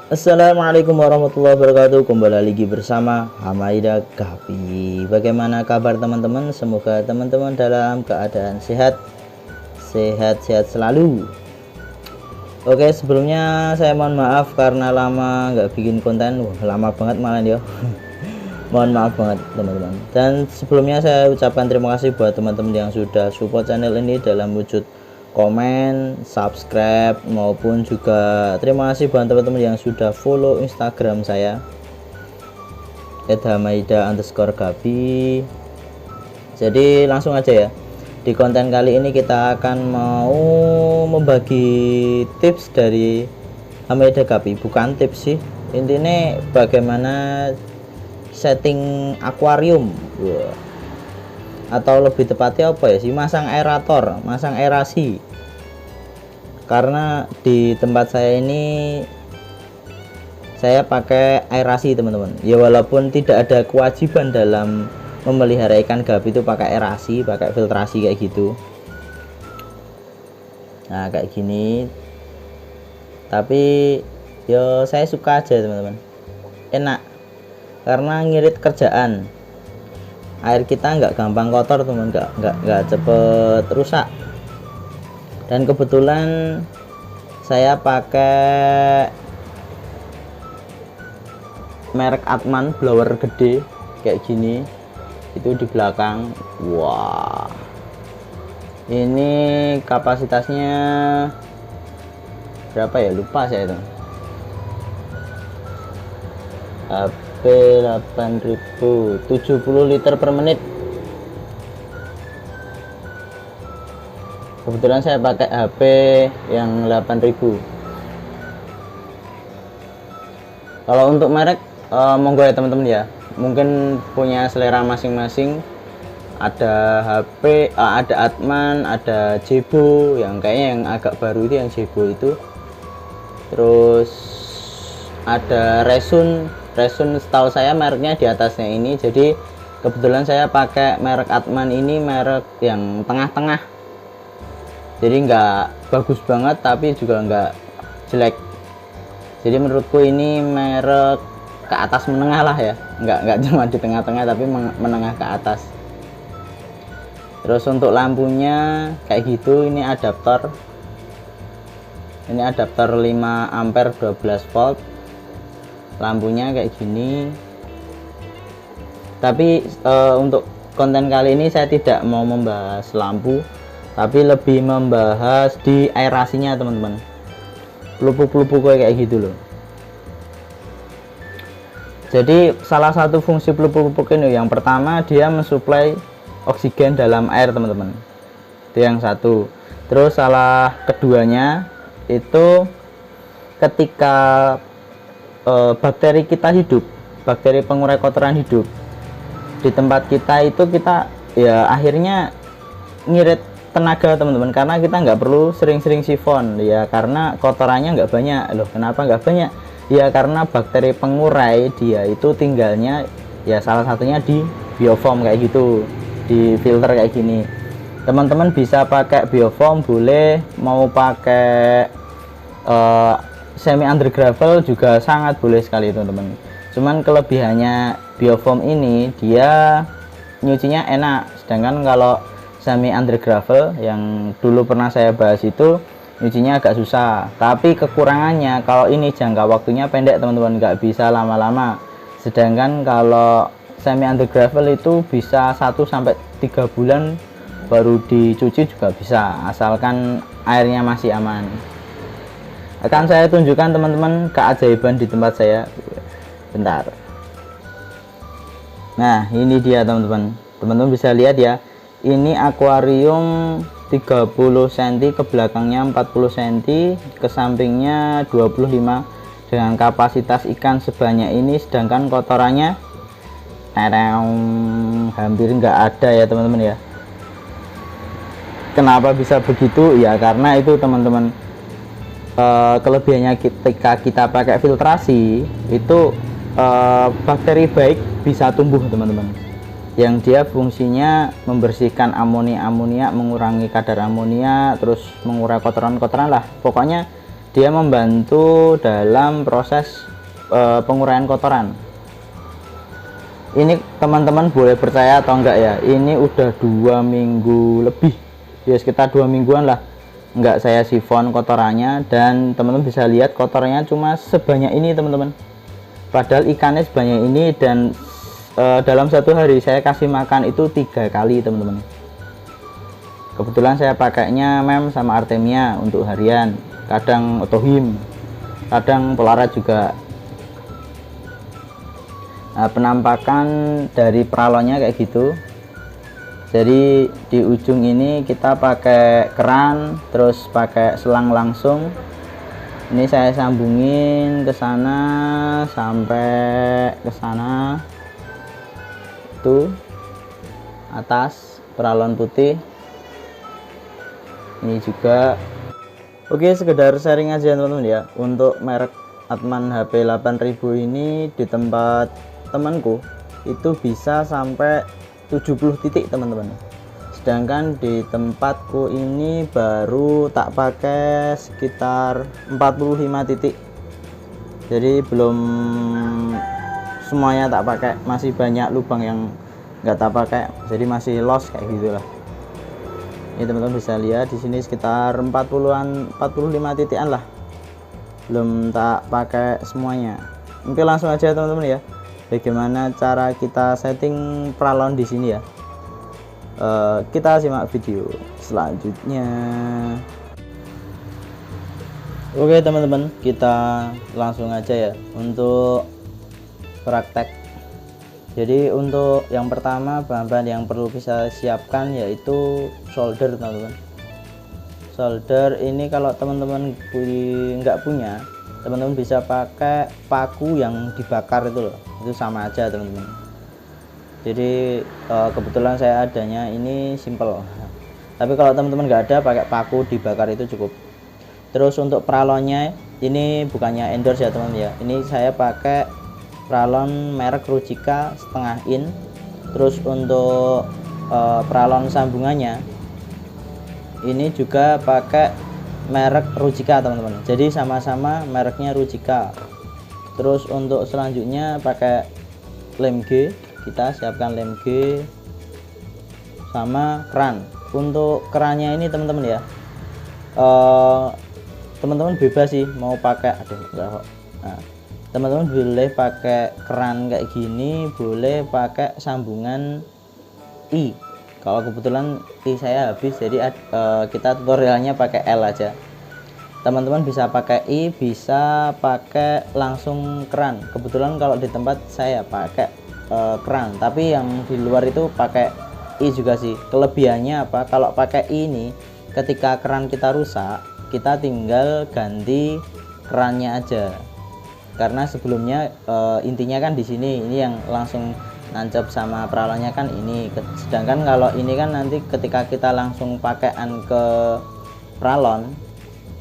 Assalamualaikum warahmatullahi wabarakatuh. Kembali lagi bersama Hamaida Gapi. Bagaimana kabar teman-teman? Semoga teman-teman dalam keadaan sehat selalu. Oke, sebelumnya saya mohon maaf karena lama nggak bikin konten. Lama banget malah ya. Mohon maaf banget teman-teman. Dan sebelumnya saya ucapkan terima kasih buat teman-teman yang sudah support channel ini dalam wujud komen, subscribe, maupun juga terima kasih buat teman-teman yang sudah follow Instagram saya @hamaida_gapi. Jadi langsung aja ya, di konten kali ini kita akan mau membagi tips dari Hamaida Gapi. Bukan tips sih, intinya bagaimana setting akuarium. Atau lebih tepatnya apa ya sih, masang aerator, masang aerasi. Karena di tempat saya ini saya pakai aerasi teman-teman ya, walaupun tidak ada kewajiban dalam memelihara ikan gapi itu pakai aerasi, pakai filtrasi kayak gitu. Nah kayak gini, tapi yo saya suka aja teman-teman, enak karena ngirit kerjaan. Air kita nggak gampang kotor teman, nggak cepet rusak. Dan kebetulan saya pakai merek Atman blower gede kayak gini, itu di belakang. Wah, ini kapasitasnya berapa ya, lupa saya itu. HP 8000, 70 liter per menit. Kebetulan saya pakai HP yang 8000. Kalau untuk merek monggo ya teman-teman ya, mungkin punya selera masing-masing. Ada HP, ada Atman, ada Jebo, yang kayaknya yang agak baru itu yang Jebo itu. Terus ada Resun setahu saya mereknya di atasnya ini. Jadi kebetulan saya pakai merek Atman ini, merek yang tengah-tengah, jadi nggak bagus banget tapi juga nggak jelek. Jadi menurutku ini merek ke atas menengah lah ya, nggak cuma di tengah-tengah tapi menengah ke atas. Terus untuk lampunya kayak gitu, ini adaptor 5 ampere 12 volt. Lampunya kayak gini. Tapi untuk konten kali ini saya tidak mau membahas lampu, tapi lebih membahas di aerasinya teman-teman. Pelupuk kayak gitu loh. Jadi salah satu fungsi pelupuk ini, yang pertama dia mensuplai oksigen dalam air teman-teman, itu yang satu. Terus salah keduanya itu ketika bakteri kita hidup, bakteri pengurai kotoran hidup di tempat kita, itu kita ya akhirnya ngirit tenaga teman-teman, karena kita nggak perlu sering-sering sifon ya, karena kotorannya nggak banyak loh. Kenapa nggak banyak? Ya karena bakteri pengurai dia itu tinggalnya ya salah satunya di biofoam kayak gitu, di filter kayak gini. Teman-teman bisa pakai biofoam boleh, mau pakai semi under gravel juga sangat boleh sekali teman-teman. Cuman kelebihannya biofoam ini, dia nyucinya enak, sedangkan kalau semi under gravel yang dulu pernah saya bahas itu nyucinya agak susah. Tapi kekurangannya kalau ini jangka waktunya pendek teman-teman, nggak bisa lama-lama. Sedangkan kalau semi under gravel itu bisa 1-3 bulan baru dicuci juga bisa, asalkan airnya masih aman. Akan saya tunjukkan teman-teman keajaiban di tempat saya. Bentar. Nah ini dia teman-teman, bisa lihat ya, ini akuarium 30 cm, ke belakangnya 40 cm, ke sampingnya 25, dengan kapasitas ikan sebanyak ini, sedangkan kotorannya hampir nggak ada ya teman-teman ya. Kenapa bisa begitu? Ya karena itu teman-teman, kelebihannya ketika kita pakai filtrasi itu bakteri baik bisa tumbuh teman-teman, yang dia fungsinya membersihkan amonia, mengurangi kadar amonia, terus mengurai kotoran-kotoran lah. Pokoknya dia membantu dalam proses penguraian kotoran. Ini teman-teman boleh percaya atau enggak ya, ini udah 2 minggu lebih ya, sekitar 2 mingguan lah enggak saya sifon kotorannya, dan teman-teman bisa lihat kotorannya cuma sebanyak ini teman-teman, padahal ikannya sebanyak ini. Dan dalam satu hari saya kasih makan itu 3 kali teman-teman. Kebetulan saya pakainya mem sama artemia untuk harian, kadang otohim, kadang polaret juga. Nah, penampakan dari peralonnya kayak gitu. Jadi di ujung ini kita pakai keran, terus pakai selang langsung. Ini saya sambungin ke sana sampai ke sana, tuh atas peralon putih. Ini juga. Oke, sekedar sharing aja teman-teman ya, untuk merek Atman HP 8000 ini di tempat temanku itu bisa sampai 70 titik teman-teman, sedangkan di tempatku ini baru tak pakai sekitar 45 titik. Jadi belum semuanya tak pakai, masih banyak lubang yang nggak tak pakai, jadi masih loss kayak gitulah. Ini teman-teman bisa lihat di sini sekitar 45 titikan lah, belum tak pakai semuanya. Oke, langsung aja teman-teman ya, bagaimana cara kita setting pralon di sini ya. Kita simak video selanjutnya. Oke teman-teman, kita langsung aja ya untuk praktek. Jadi untuk yang pertama, bahan-bahan yang perlu bisa siapkan yaitu solder teman-teman. Solder ini kalau teman-teman nggak punya, teman-teman bisa pakai paku yang dibakar itu loh, itu sama aja teman-teman. Jadi kebetulan saya adanya ini simple, tapi kalau teman-teman nggak ada, pakai paku dibakar itu cukup. Terus untuk peralonnya ini bukannya endorse ya teman-teman ya, ini saya pakai peralon merek Rujika setengah in. Terus untuk peralon sambungannya ini juga pakai merek Rujika teman-teman, jadi sama-sama mereknya Rujika. Terus untuk selanjutnya pakai lem G, kita siapkan lem G sama keran. Untuk kerannya ini teman-teman ya, teman-teman bebas sih mau pakai, nah, teman-teman boleh pakai keran kayak gini, boleh pakai sambungan I. Kalau kebetulan I saya habis, jadi kita tutorialnya pakai L aja. Teman-teman bisa pakai I, bisa pakai langsung keran. Kebetulan kalau di tempat saya pakai keran, tapi yang di luar itu pakai I juga sih. Kelebihannya apa? Kalau pakai I ini, ketika keran kita rusak, kita tinggal ganti kerannya aja. Karena sebelumnya intinya kan di sini, ini yang langsung nancap sama peralonnya kan ini. Sedangkan kalau ini kan nanti ketika kita langsung pakaian ke peralon,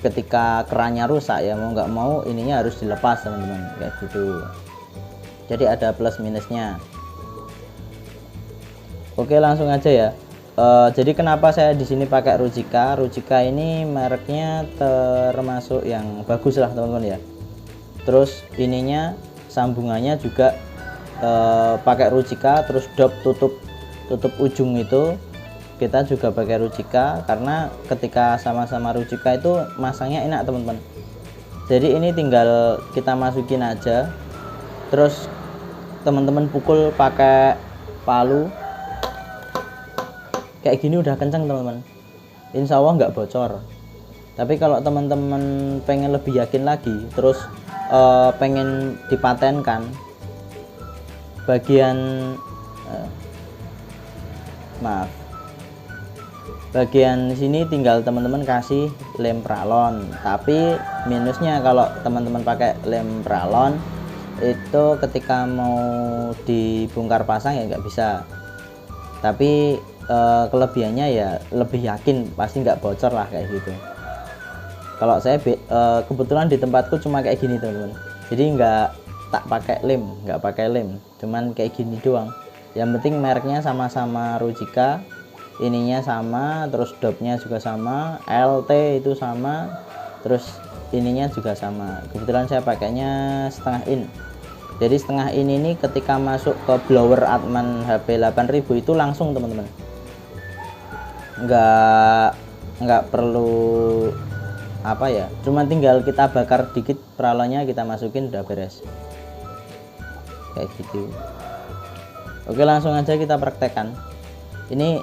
ketika kerannya rusak ya mau nggak mau ininya harus dilepas teman-teman, kayak gitu. Jadi ada plus minusnya. Oke, langsung aja ya. Jadi kenapa saya di sini pakai Rujika? Rujika ini mereknya termasuk yang bagus lah teman-teman ya. Terus ininya sambungannya juga pakai Rujika. Terus dop tutup ujung itu kita juga pakai Rujika, karena ketika sama-sama Rujika itu masangnya enak teman-teman. Jadi ini tinggal kita masukin aja, terus teman-teman pukul pakai palu kayak gini udah kencang teman-teman, insya Allah nggak bocor. Tapi kalau teman-teman pengen lebih yakin lagi, terus pengen dipatenkan bagian sini tinggal teman-teman kasih lem pralon. Tapi minusnya kalau teman-teman pakai lem pralon itu ketika mau dibongkar pasang ya nggak bisa. Tapi kelebihannya ya lebih yakin pasti nggak bocor lah kayak gitu. Kalau saya kebetulan di tempatku cuma kayak gini teman-teman, jadi nggak tak pakai lem, cuman kayak gini doang. Yang penting mereknya sama-sama Rujika, ininya sama, terus dopnya juga sama, LT itu sama, terus ininya juga sama. Kebetulan saya pakainya setengah in. Jadi setengah in ini ketika masuk ke blower Atman HP 8000 itu langsung teman-teman, nggak perlu apa ya, cuma tinggal kita bakar dikit pralonnya, kita masukin udah beres kayak gitu. Oke, langsung aja kita praktekkan. Ini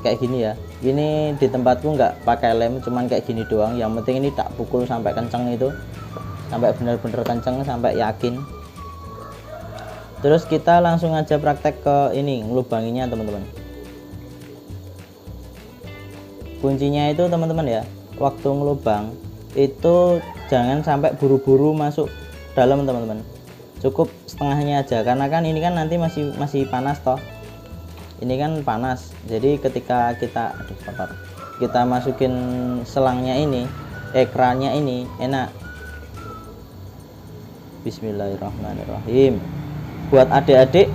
kayak gini ya, ini di tempatku nggak pakai lem, cuman kayak gini doang. Yang penting ini tak pukul sampai kenceng, itu sampai bener-bener kenceng, sampai yakin. Terus kita langsung aja praktek ke ini, ngelubanginya teman-teman. Kuncinya itu teman-teman ya, waktu ngelubang itu jangan sampai buru-buru masuk dalam teman-teman, cukup setengahnya aja, karena kan ini kan nanti masih panas toh, ini kan panas. Jadi ketika kita kita masukin selangnya ini, ekrannya ini enak. Bismillahirrahmanirrahim. Buat adik-adik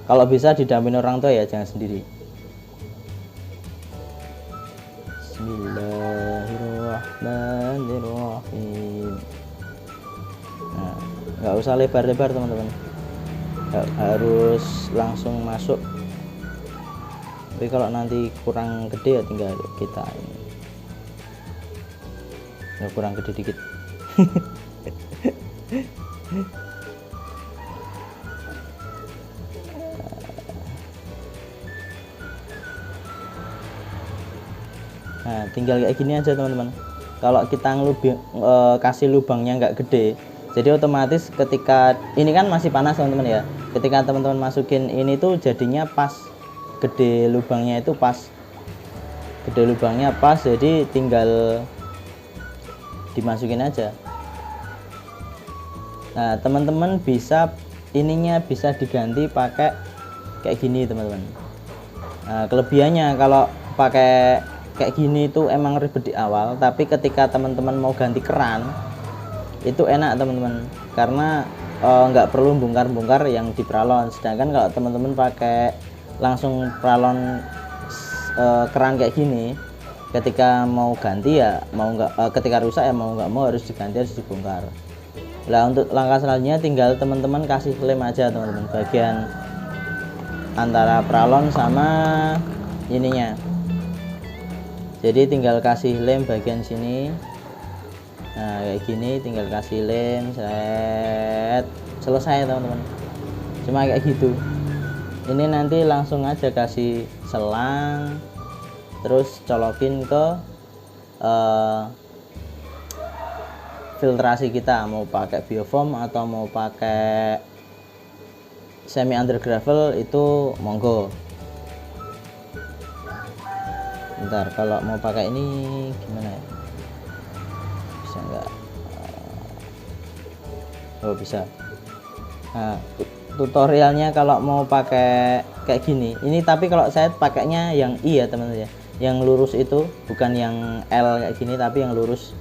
kalau bisa didampingi orang tua ya, jangan sendiri. Bismillahirrahmanirrahim. Nah, nggak usah lebar-lebar teman-teman, harus langsung masuk. Tapi kalau nanti kurang gede ya tinggal kita ini, ya kurang gede dikit. Nah, tinggal kayak gini aja teman-teman. Kalau kita kasih lubangnya nggak gede, jadi otomatis ketika ini kan masih panas teman-teman ya, ketika teman-teman masukin ini tuh jadinya pas, gede lubangnya itu pas, gede lubangnya pas, jadi tinggal dimasukin aja. Nah, teman-teman bisa ininya bisa diganti pakai kayak gini teman-teman. Nah, kelebihannya kalau pakai kayak gini itu emang ribet di awal, tapi ketika teman-teman mau ganti keran itu enak teman-teman, karena nggak perlu bongkar-bongkar yang di pralon. Sedangkan kalau teman-teman pakai langsung pralon keran kayak gini, ketika mau ganti ya mau nggak, ketika rusak ya mau nggak mau harus diganti, harus dibongkar. Lah untuk langkah selanjutnya tinggal teman-teman kasih lem aja teman-teman, bagian antara pralon sama ininya. Jadi tinggal kasih lem bagian sini. Nah kayak gini, tinggal kasih lem, selesai teman-teman. Cuma kayak gitu. Ini nanti langsung aja kasih selang, terus colokin ke filtrasi kita, mau pakai biofoam atau mau pakai semi undergravel itu monggo. Bentar, kalau mau pakai ini gimana ya, bisa nggak? Oh bisa. Nah, tutorialnya kalau mau pakai kayak gini ini, tapi kalau saya pakainya yang I ya teman-teman ya, yang lurus itu, bukan yang L kayak gini tapi yang lurus.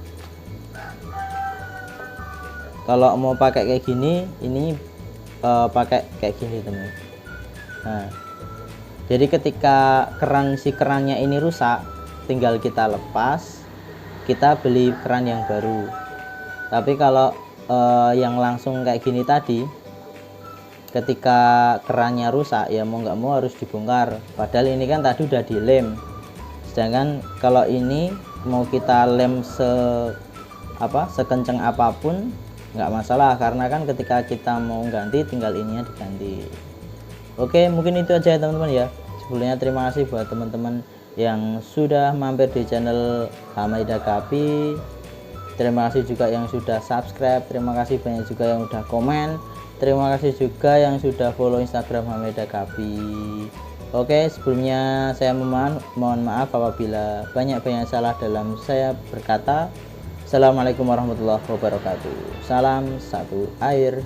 Kalau mau pakai kayak gini, ini pakai kayak gini teman. Nah, jadi ketika kerannya ini rusak, tinggal kita lepas, kita beli keran yang baru. Tapi kalau yang langsung kayak gini tadi, ketika kerannya rusak ya mau nggak mau harus dibongkar. Padahal ini kan tadi udah dilem. Sedangkan kalau ini mau kita lem sekencang apapun nggak masalah, karena kan ketika kita mau ganti tinggal ininya diganti. Oke, mungkin itu aja ya teman-teman ya. Sebelumnya terima kasih buat teman-teman yang sudah mampir di channel Hamaida Gapi. Terima kasih juga yang sudah subscribe, terima kasih banyak juga yang sudah komen, terima kasih juga yang sudah follow Instagram Hamaida Gapi. Oke, sebelumnya saya mohon maaf apabila banyak salah dalam saya berkata. Assalamualaikum warahmatullahi wabarakatuh. Salam satu air.